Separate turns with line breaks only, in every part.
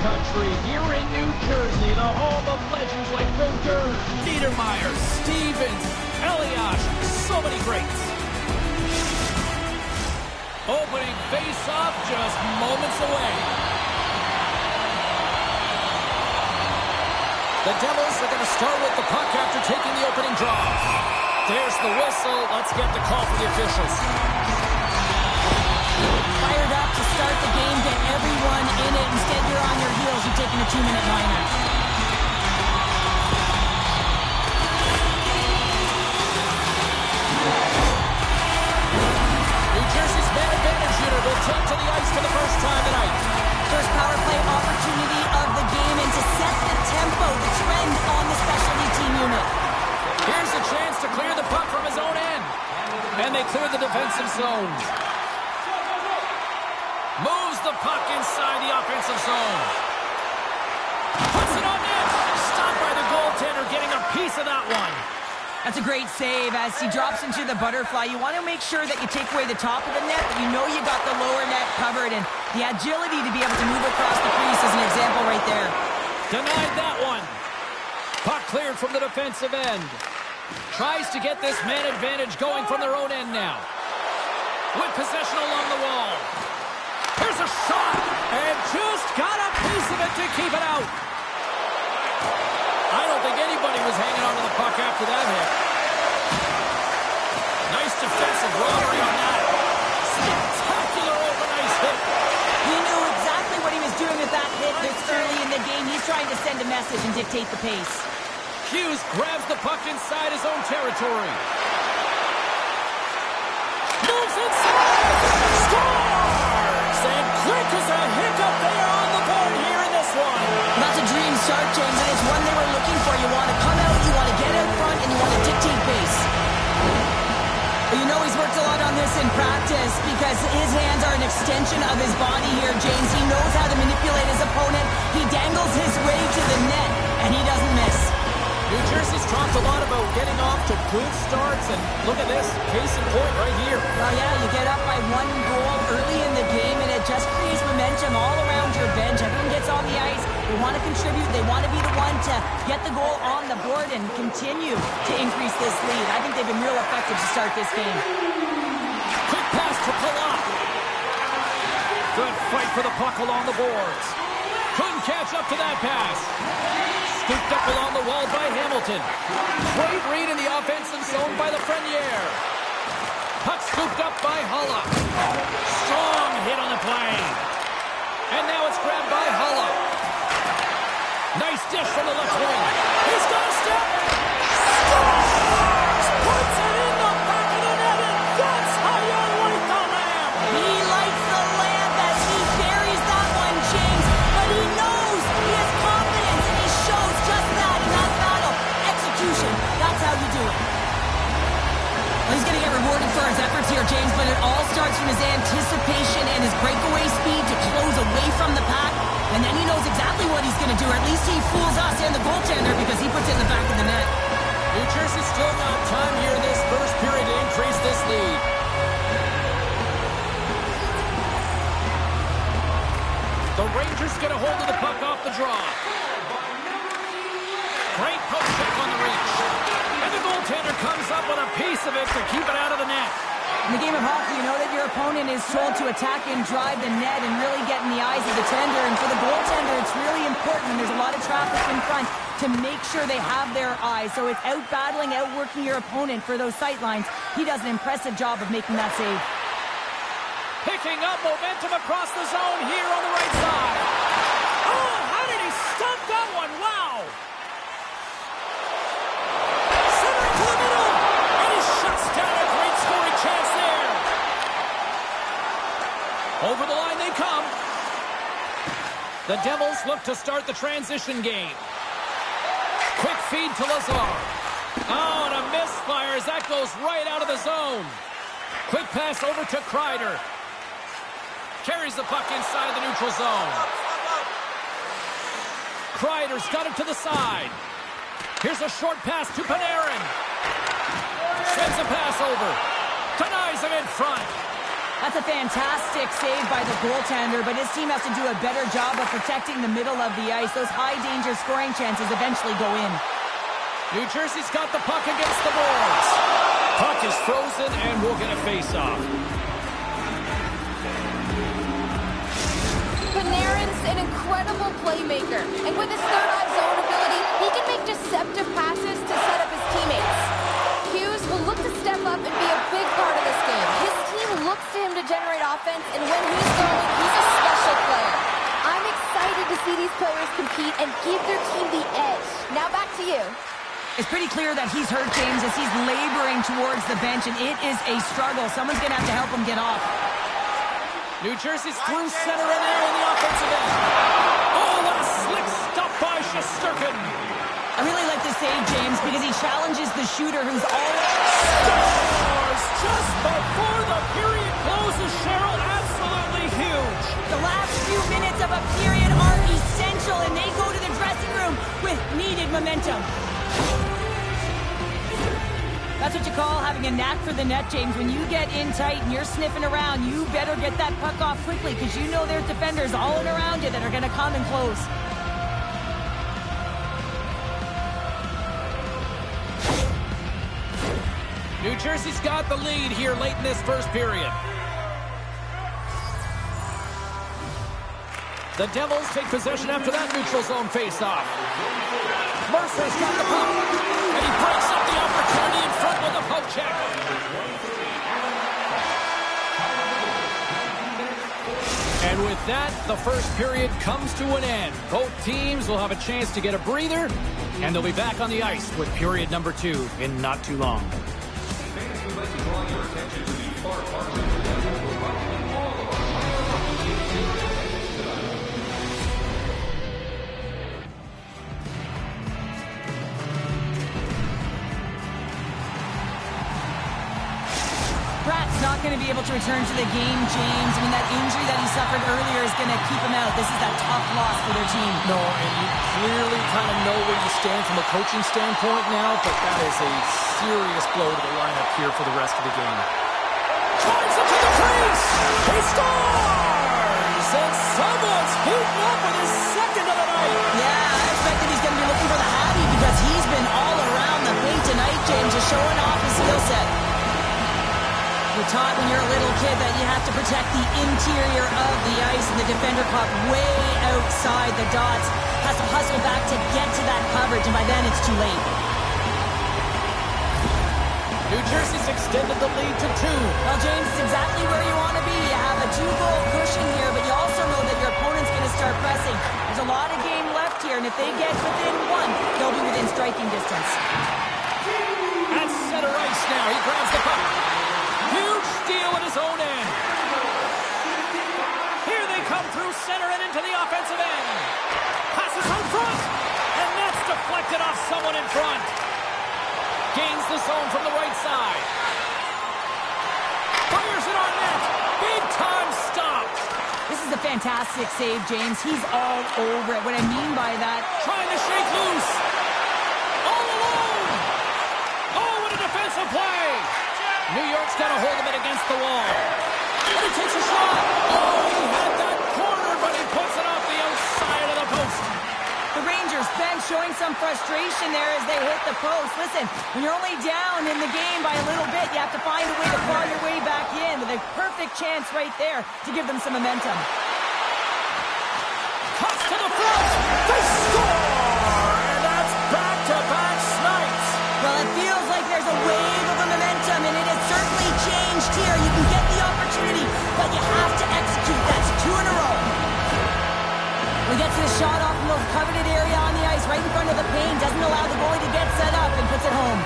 country, here in New Jersey, the home of legends like Brodeur, Niedermeyer, Stevens, Elias, so many greats. Opening face-off just moments away. The Devils are going to start with the puck after taking the opening draw. There's the whistle. Let's get the call for the officials.
Fired up to start the game, get everyone in it. Instead, you're on your heels. You're taking a 2-minute minor.
New Jersey's man advantage unit will take to the ice for the first time tonight.
First power play opportunity of the game, and to set the tempo, the trend on the specialty team unit.
Here's a chance to clear the puck from his own end. And they clear the defensive zone. Moves the puck inside the offensive zone. Puts it on net. Stopped by the goaltender, getting a piece of that one.
That's a great save as he drops into the butterfly. You want to make sure that you take away the top of the net, but you know you got the lower net covered, and the agility to be able to move across the crease is an example right there.
Denied that one. Puck cleared from the defensive end. Tries to get this man advantage going from their own end now. With possession along the wall. Here's a shot, and just got a piece of it to keep it out. I don't think anybody was hanging on to the puck after that hit. Nice defensive robbery on that. Spectacular open ice hit.
He knew exactly what he was doing with that hit this early in the game. He's trying to send a message and dictate the pace.
Hughes grabs the puck inside his own territory. Moves inside. Scores! And quick as a hiccup, they are on the board here in this one.
That's a dream start, James, and it's one they were looking for. You want to come out, you want to get out front, and you want to dictate pace. You know he's worked a lot on this in practice because his hands are an extension of his body here, James. He knows how to manipulate his opponent. He dangles his way to the net, and he doesn't miss.
New Jersey's talked a lot about getting off to good starts, and look at this, case in point right here.
Well, yeah, you get up by 1 goal early in the game, and it just creates momentum all around your bench. Everyone gets on the ice. They want to contribute. They want to be the one to get the goal on the board and continue to increase this lead. I think they've been real effective to start this game.
Quick pass to Palat. Good fight for the puck along the boards. Couldn't catch up to that pass. Scooped up along the wall by Hamilton. Great read in the offensive zone by Lafreniere. Puck scooped up by Hulla. Strong hit on the play. And now it's grabbed by Hulla. Nice dish from the left wing. He's got a step. Scores! Puts it in the back of the net, and that's how you light the lamp.
He lights the lamp as he buries that one, James. But he knows he has confidence, and he shows just that in that battle. Execution, that's how you do it. Well, he's going to get rewarded for his efforts here, James, but it all starts from his anticipation and his breakaway speed to close away from the pack. And then he knows exactly what he's going to do. Or at least he fools us and the goaltender because he puts it in the back of the net.
New Jersey still got time here in this first period to increase this lead. The Rangers get a hold of the puck off the draw. Great poke check on the reach. And the goaltender comes up with a piece of it to keep it out of the net.
In the game of hockey, you know that your opponent is told to attack and drive the net and really get in the eyes of the tender. And for the goaltender, it's really important when there's a lot of traffic in front to make sure they have their eyes. So it's out-battling, outworking your opponent for those sight lines. He does an impressive job of making that save.
Picking up momentum across the zone here on the right side. Oh, how did he stop that one? Wow! Centering to the middle, and he shuts down a great scoring chance there. Over the line they come. The Devils look to start the transition game. Quick feed to Lazar. Oh, and a misfire as that goes right out of the zone. Quick pass over to Kreider. Carries the puck inside the neutral zone. Kreider's got it to the side. Here's a short pass to Panarin. Sends a pass over. Denies him in front.
That's a fantastic save by the goaltender, but his team has to do a better job of protecting the middle of the ice. Those high-danger scoring chances eventually go in.
New Jersey's got the puck against the boards. Puck is frozen, and we'll get a face-off.
Panarin's an incredible playmaker, and with his third-eye zone ability, he can make deceptive passes to set up his teammates. Hughes will look to step up and be a big part of this game. His team looks to him to generate offense, and when he's going, he's a special player. I'm excited to see these players compete and give their team the edge. Now back to you.
It's pretty clear that he's hurt, James, as he's laboring towards the bench, and it is a struggle. Someone's going to have to help him get off.
New Jersey's through center and there in the offensive end. Oh, what a slick stop by Shesterkin.
I really like this save, James, because he challenges the shooter who's all...
Scores just before the period closes, Cheryl. Absolutely huge.
The last few minutes of a period are essential, and they go to the dressing room with needed momentum. That's what you call having a knack for the net, James. When you get in tight and you're sniffing around, you better get that puck off quickly because you know there's defenders all in around you that are going to come and close.
New Jersey's got the lead here late in this first period. The Devils take possession after that neutral zone faceoff. Mercer's got the puck, and he breaks up the opportunity in front with a poke check. And with that, the first period comes to an end. Both teams will have a chance to get a breather, and they'll be back on the ice with period number 2 in not too long.
Fans would like to draw your attention to the far part of the
Pratt's not going to be able to return to the game, James. I mean, that injury that he suffered earlier is going to keep him out. This is that tough loss for their team.
No, and you clearly kind of know where you stand from a coaching standpoint now, but that is a serious blow to the lineup here for the rest of the game. Drives it to the crease! He scores! And someone's heating up with his second of the night!
Yeah, I expect that he's going to be looking for the Hattie because he's been all around the paint tonight, James, just showing off his skill set. You're taught when you're a little kid that you have to protect the interior of the ice, and the defender caught way outside the dots. Has to hustle back to get to that coverage, and by then it's too late.
New Jersey's extended the lead to 2.
Well, James, it's exactly where you want to be. You have a 2-goal cushion here, but you also know that your opponent's going to start pressing. There's a lot of game left here, and if they get within 1, they'll be within striking distance.
At center ice now, he grabs the puck. Huge steal at his own end. Here they come through center and into the offensive end. Passes out front, and that's deflected off someone in front. Gains the zone from the right side. Fires it on net. Big time stop.
This is a fantastic save, James. He's all over it. What I mean by that...
Trying to shake loose. All alone. Oh, what a defensive play. New York's got a hold of it against the wall. And he takes a shot. Oh, he had that corner, but he puts it off the outside of the post.
The Rangers bench showing some frustration there as they hit the post. Listen, when you're only down in the game by a little bit, you have to find a way to claw your way back in with a perfect chance right there to give them some momentum.
Cuts to the front. They score! And that's back-to-back snipes.
Well, it feels like there's a wave of momentum, and it has certainly changed here. You can get the opportunity, but you have to execute. That's 2 in a row. We get to the shot off in the coveted area on the ice, right in front of the paint. Doesn't allow the goalie to get set up and puts it home.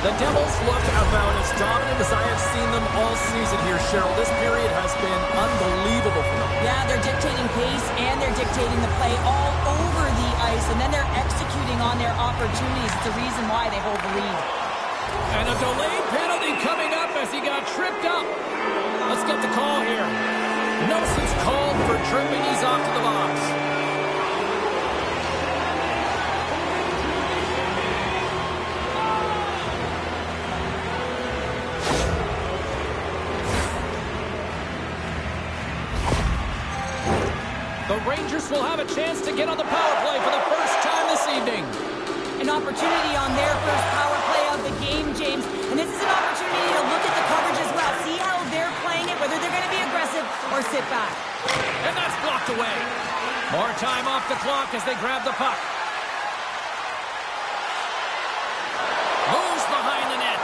The Devils look about as dominant as I have seen them all season here, Cheryl. This period has been unbelievable for them.
Yeah, they're dictating pace and they're dictating the play all over the ice, and then they're executing on their opportunities. It's the reason why they hold the lead.
And a delayed penalty coming up as he got tripped up. Let's get the call here. Nelson's called for tripping. He's off to the box. The Rangers will have a chance to get on the power play for the first time this evening.
An opportunity on their first power play of the game, James. And this is an opportunity to look at the coverage as well. See how they're playing it, whether they're going to be aggressive or sit back.
And that's blocked away. More time off the clock as they grab the puck. Moves behind the net.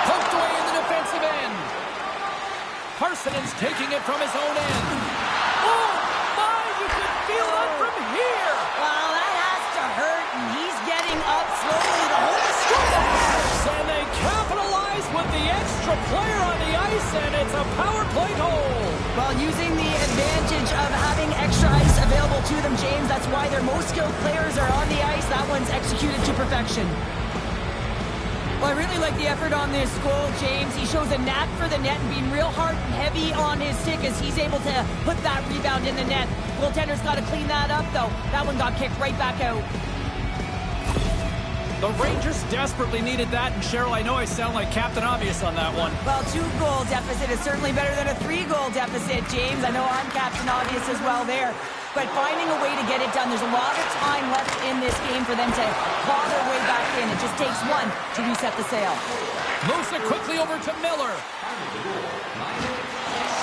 Poked away in the defensive end. Parsonen's taking it from his own end. Oh, my, you can feel that from here.
Well, that has to hurt, and he's getting up slowly to hold the score.
And they capitalize with the extra player on the ice, and it's a power play goal.
Well, using the advantage of having extra ice available to them, James, that's why their most skilled players are on the ice. That one's executed to perfection. Well, I really like the effort on this goal, James. He shows a knack for the net and being real hard and heavy on his stick as he's able to put that rebound in the net. Goaltender's got to clean that up, though. That one got kicked right back out.
The Rangers desperately needed that, and Cheryl, I know I sound like Captain Obvious on that one.
Well, 2-goal deficit is certainly better than a 3-goal deficit, James. I know I'm Captain Obvious as well there. But finding a way to get it done, there's a lot of time left in this game for them to claw their way back in. It just takes one to reset the sail.
Moves it quickly over to Miller.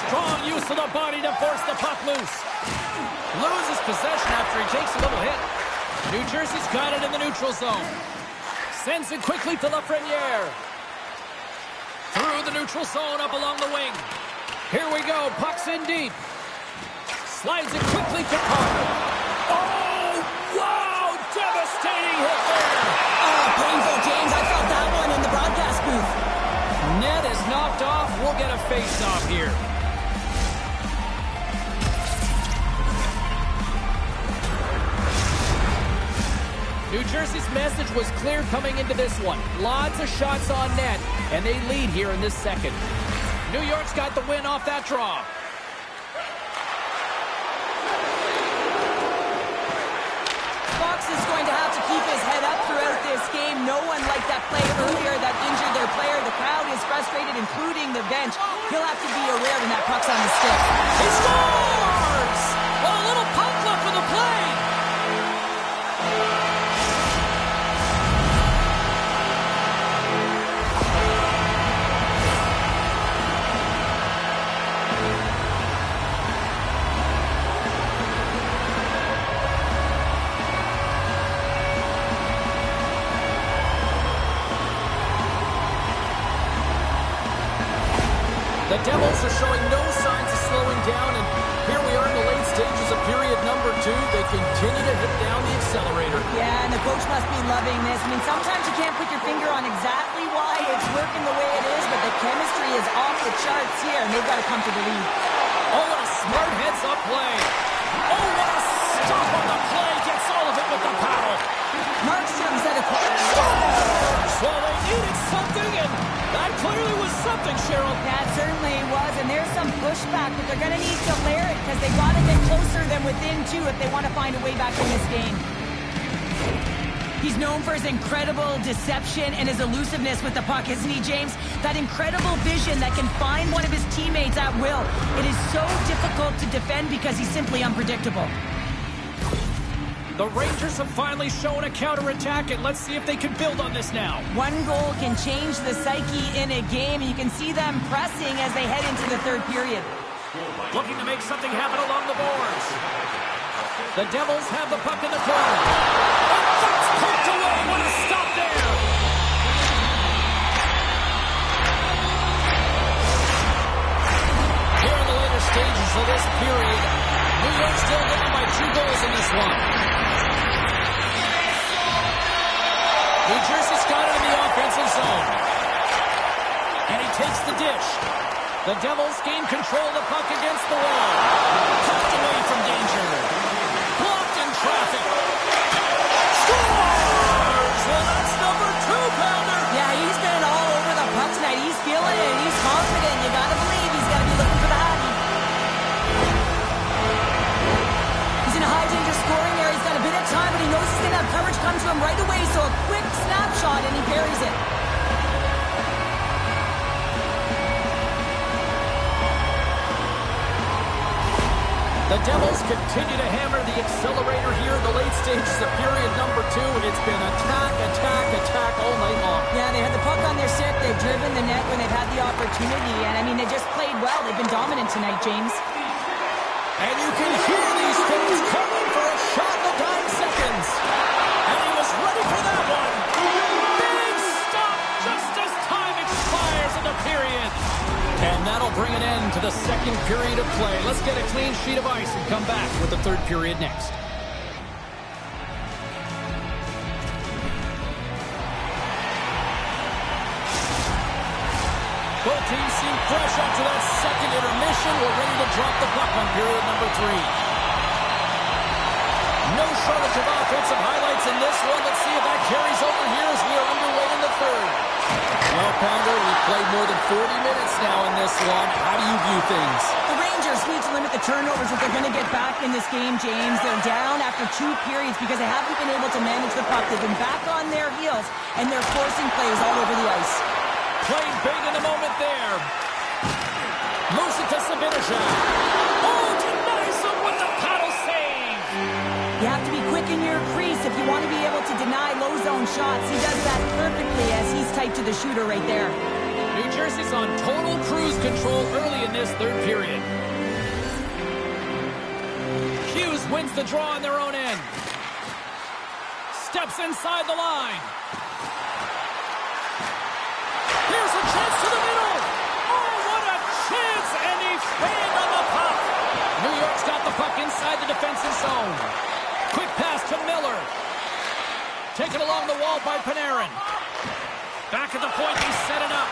Strong use of the body to force the puck loose. Loses possession after he takes a little hit. New Jersey's got it in the neutral zone. Sends it quickly to Lafreniere. Through the neutral zone, up along the wing. Here we go, puck's in deep. Slides it quickly to Carter. Oh, wow, devastating hit there.
Oh, painful, James. I felt that one in the broadcast booth.
Net is knocked off. We'll get a face-off here. New Jersey's message was clear coming into this one. Lots of shots on net, and they lead here in this second. New York's got the win off that draw.
Fox is going to have to keep his head up throughout this game. No one liked that play earlier that injured their player. The crowd is frustrated, including the bench. He'll have to be aware when that puck's on the stick.
He scores! Well, a little puck luck for the play. The Devils are showing no signs of slowing down, and here we are in the late stages of period number 2. They continue to hit down the accelerator.
Yeah, and the coach must be loving this. I mean, sometimes you can't put your finger on exactly why it's working the way it is, but the chemistry is off the charts here, and they've got to come to the lead.
Oh, what a smart heads-up play. Oh, what a stop on the play. Gets all of it with the paddle.
Markstrom's at a
Well, they needed something, and that clearly was something, Cheryl.
That certainly was, and there's some pushback, but they're going to need to layer it because they've got to get closer than within 2 if they want to find a way back in this game. He's known for his incredible deception and his elusiveness with the puck, isn't he, James? That incredible vision that can find one of his teammates at will. It is so difficult to defend because he's simply unpredictable.
The Rangers have finally shown a counterattack, and let's see if they can build on this now.
One goal can change the psyche in a game, and you can see them pressing as they head into the third period.
Looking to make something happen along the boards. The Devils have the puck in the corner. Oh, that's poked away. What a stop there. Here in the later stages of this period, New York still leading by 2 goals in this one. New Jersey's got it in the offensive zone. And he takes the dish. The Devils gain control of the puck against the wall. Pucked away from danger. Blocked in traffic. Scores! Well, that's number 2-pounder.
Yeah, he's been all over the puck tonight. He's feeling it, and he's confident. You got to believe he's got to be looking for the Hattie. He's in a high-danger scoring area. He's got a bit of time, but he knows he's going to have coverage come to him right away, so a quick snapshot, and he buries it.
The Devils continue to hammer the accelerator here in the late stages of period number 2. It's been attack, attack, attack all night long.
Yeah, they had the puck on their stick. They've driven the net when they've had the opportunity. And, I mean, they just played well. They've been dominant tonight, James.
And you can hear these fans coming for a shot in the dying seconds. And he was ready for that one. Big stop just as time expires in the period. And that'll bring an end to the second period of play. Let's get a clean sheet of ice and come back with the third period next. Both teams seem fresh after that second intermission. We're ready to drop the puck on period number 3. No shortage of offensive highlights in this one. Let's see if that carries over here as we are underway in the third. Well, Pounder, we've played more than 40 minutes now in this one. How do you view things?
The Rangers need to limit the turnovers if they're going to get back in this game, James. They're down after 2 periods because they haven't been able to manage the puck. They've been back on their heels, and they're forcing plays all over the ice.
Playing big in the moment there. Moves it to Zibanejad. Oh, denies him with the paddle save.
You have to be quick in your crease if you want to be able to deny low zone shots. He does that perfectly as he's tight to the shooter right there.
New Jersey's on total cruise control early in this third period. Hughes wins the draw on their own end. Steps inside the line. Here's a chance to the middle. Oh, what a chance! And he fanned on the puck. New York's got the puck inside the defensive zone. Quick pass to Miller. Taken along the wall by Panarin. Back at the point, he set it up.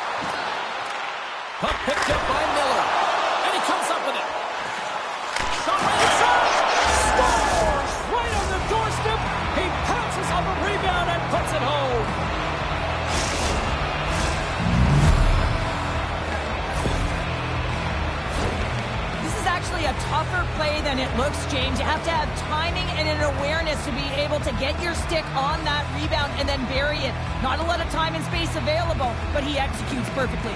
Puck picked up by Miller. And he comes up with it. Shot right inside. Scores! Right on the doorstep. He pounces on the rebound and puts it home.
Actually a tougher play than it looks, James. You have to have timing and an awareness to be able to get your stick on that rebound and then bury it. Not a lot of time and space available, but he executes perfectly.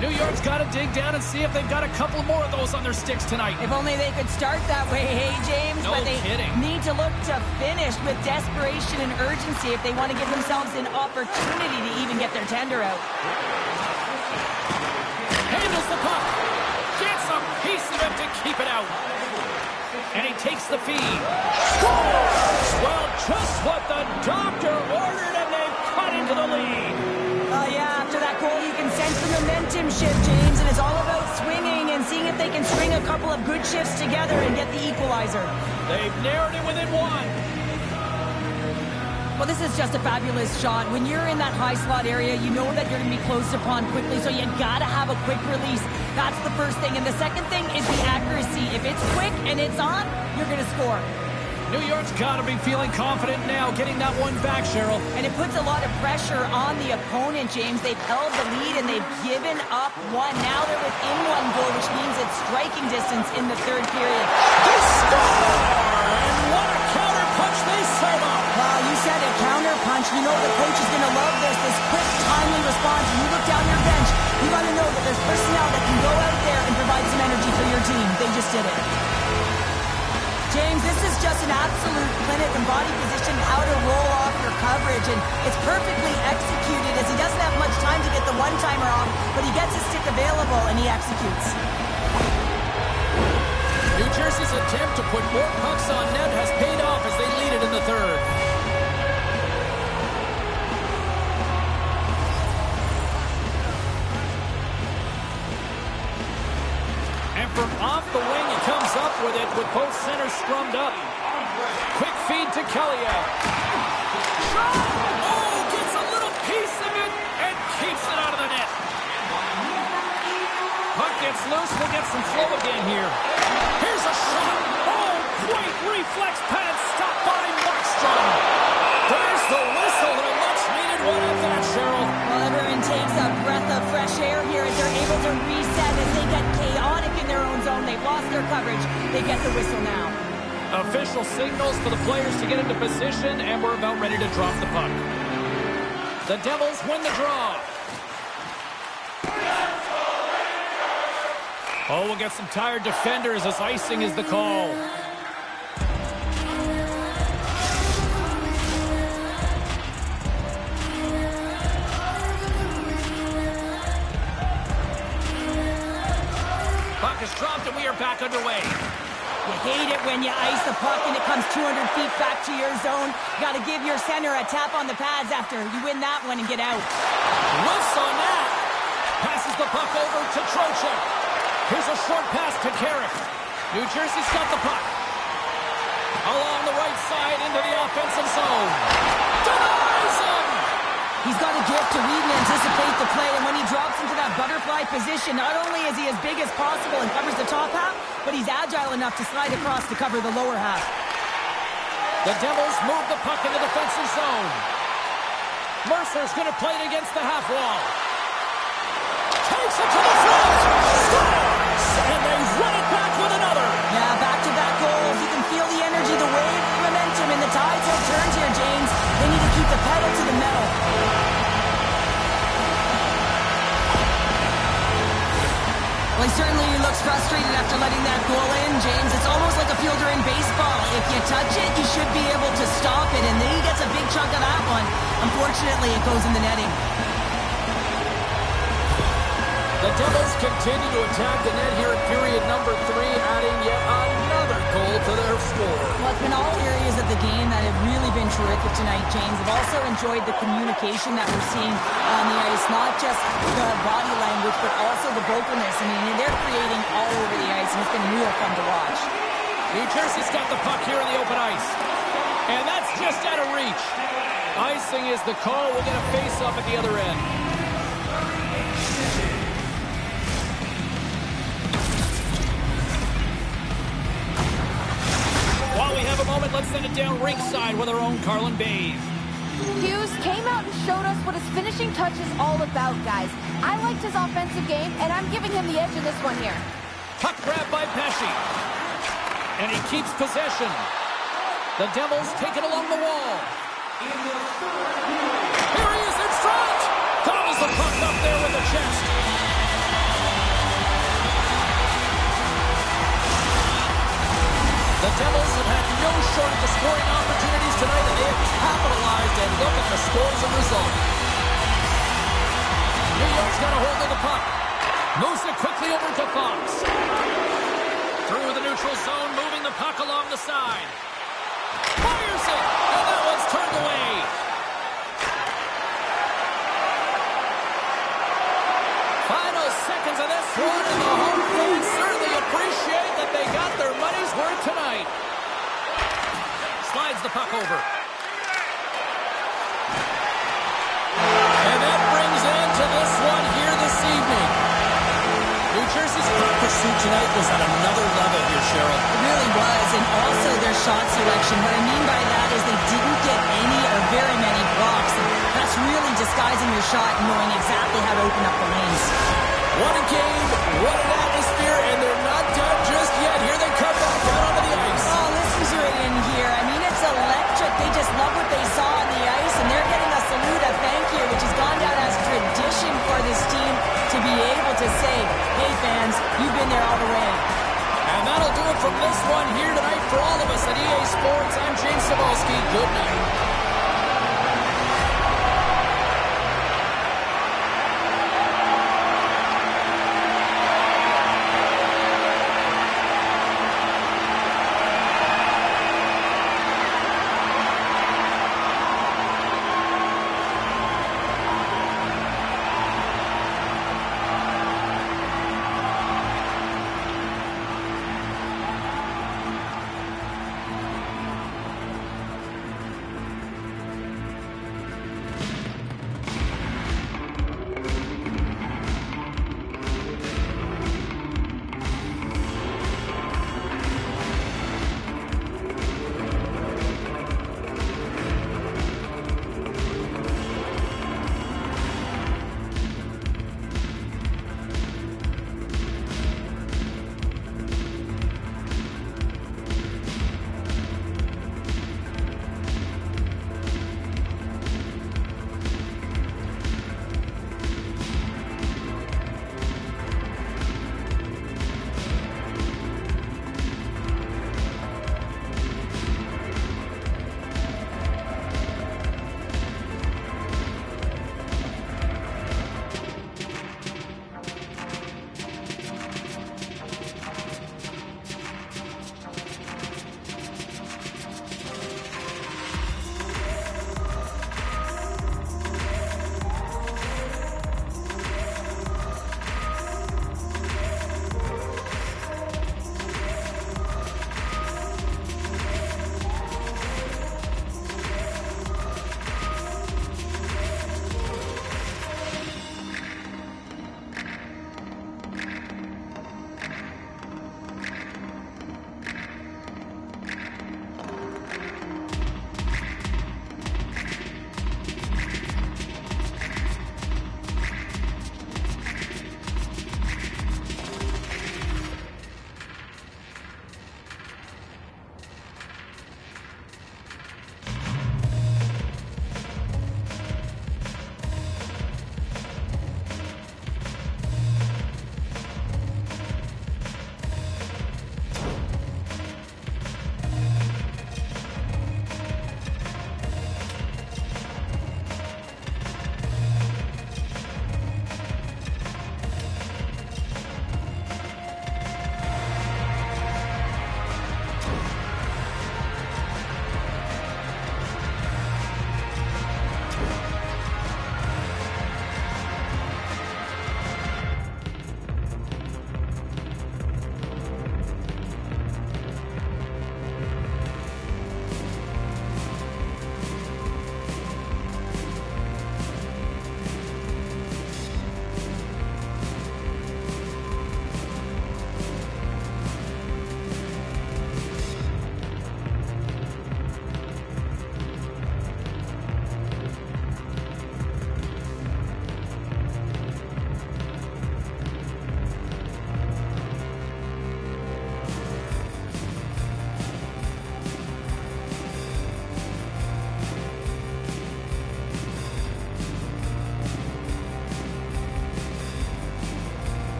New York's got to dig down and see if they've got a couple more of those on their sticks tonight.
If only they could start that way, hey, James.
No
but they
kidding.
need to look to finish with desperation and urgency if they want to give themselves an opportunity to even get their tender out.
Handles the puck. Gets a piece of it to keep it out. And he takes the feed. Scores! Well, just what the doctor ordered, and they've cut into the lead.
Yeah, after that goal, you can sense the momentum shift, James, and it's all about swinging and seeing if they can string a couple of good shifts together and get the equalizer.
They've narrowed it within one.
Well, this is just a fabulous shot. When you're in that high slot area, you know that you're going to be closed upon quickly, so you got to have a quick release. That's the first thing. And the second thing is the accuracy. If it's quick and it's on, you're going to score.
New York's got to be feeling confident now, getting that one back, Cheryl.
And it puts a lot of pressure on the opponent, James. They've held the lead and they've given up one. Now they're within one goal, which means it's striking distance in the third period.
They score! And what a counter punch they serve up!
Well, you said a counter punch. You know the coach is going to love this quick, timely response. When you look down your bench, you got to know that there's personnel that can go out there and provide some energy for your team. They just did it. James, this is just an absolute clinic and body position, how to roll off your coverage, and it's perfectly executed as he doesn't have much time to get the one-timer off, but he gets his stick available and he executes.
New Jersey's attempt to put more pucks on net has paid off as they lead it in the third. And from off the wing, he comes up with it with both centers scrummed up. Quick feed to Kaliyev. Shot! Oh, gets a little piece of it and keeps it out of the net. Puck gets loose. We'll get some flow again here. Here's a shot. Oh, great reflex pad stopped by Markstrom. There's the whistle and a much-needed one at that, Cheryl.
Well, everyone takes a breath of fresh air here as they're able to reset as they get chaotic in their own zone. They've lost their coverage. They get the whistle now.
Official signals for the players to get into position, and we're about ready to drop the puck. The Devils win the draw. Oh, we'll get some tired defenders as icing is the call. Puck is dropped and we are back underway.
You hate it when you ice the puck and it comes 200 feet back to your zone. You got to give your center a tap on the pads after you win that one and get out.
Whiffs on that. Passes the puck over to Trocheck. Here's a short pass to Carrick. New Jersey's got the puck. Along the right side into the offensive zone. Denies him!
He's got a gift to read and anticipate the play, and when he drops into that butterfly position, not only is he as big as possible and covers the top half, but he's agile enough to slide across to cover the lower half.
The Devils move the puck in the defensive zone. Mercer's going to play it against the half wall. Takes it to the front. Scores! And they run it back with another.
Yeah, back-to-back goals. You can feel the energy, the wave, momentum, and the tide till turns here, James. They need to keep the pedal to the metal. Well, he certainly looks frustrated after letting that goal in, James. It's almost like a fielder in baseball. If you touch it, you should be able to stop it, and then he gets a big chunk of that one. Unfortunately, it goes in the netting.
The Devils continue to attack the net here in period number 3, adding yet another goal to their score.
Well, it's been all areas of the game that have really been terrific tonight, James. I've also enjoyed the communication that we're seeing on the ice, not just the body language, but also the vocalness. I mean, they're creating all over the ice, and it's been real fun to watch.
New Jersey's got the puck here in the open ice. And that's just out of reach. Icing is the call. We'll get a face-up at the other end. While we have a moment, let's send it down ringside with our own Carlin Bave.
Hughes came out and showed us what his finishing touch is all about, guys. I liked his offensive game, and I'm giving him the edge in this one here.
Puck grab by Pesce. And he keeps possession. The Devils take it along the wall. Here he is in front. Gobbles the puck up there with the chest. The Devils have had no shortage of scoring opportunities tonight, and they have capitalized, and look at the score as a result. New York's got a hold of the puck. Moves it quickly over to Fox. Through the neutral zone, moving the puck along the side. Fires it, and that one's turned away. Final seconds of this one, and the home fans certainly appreciate that they got their money's worth tonight. Slides the puck over. And that brings an end to this one here this evening. New Jersey's puck pursuit tonight was at another level here, Cheryl.
It really was, and also their shot selection. What I mean by that is they didn't get any or very many blocks. That's really disguising your shot and knowing exactly how to open up the lanes.
What a game, what an atmosphere, and they're not done just yet. Here they come back out onto the ice.
Oh, listen to it in here. I mean, it's electric. They just love what they saw on the ice, and they're getting a salute, a thank you, which has gone down as tradition for this team to be able to say, hey, fans, you've been there all the way.
And that'll do it from this one here tonight for all of us at EA Sports. I'm James Cybulski. Good night.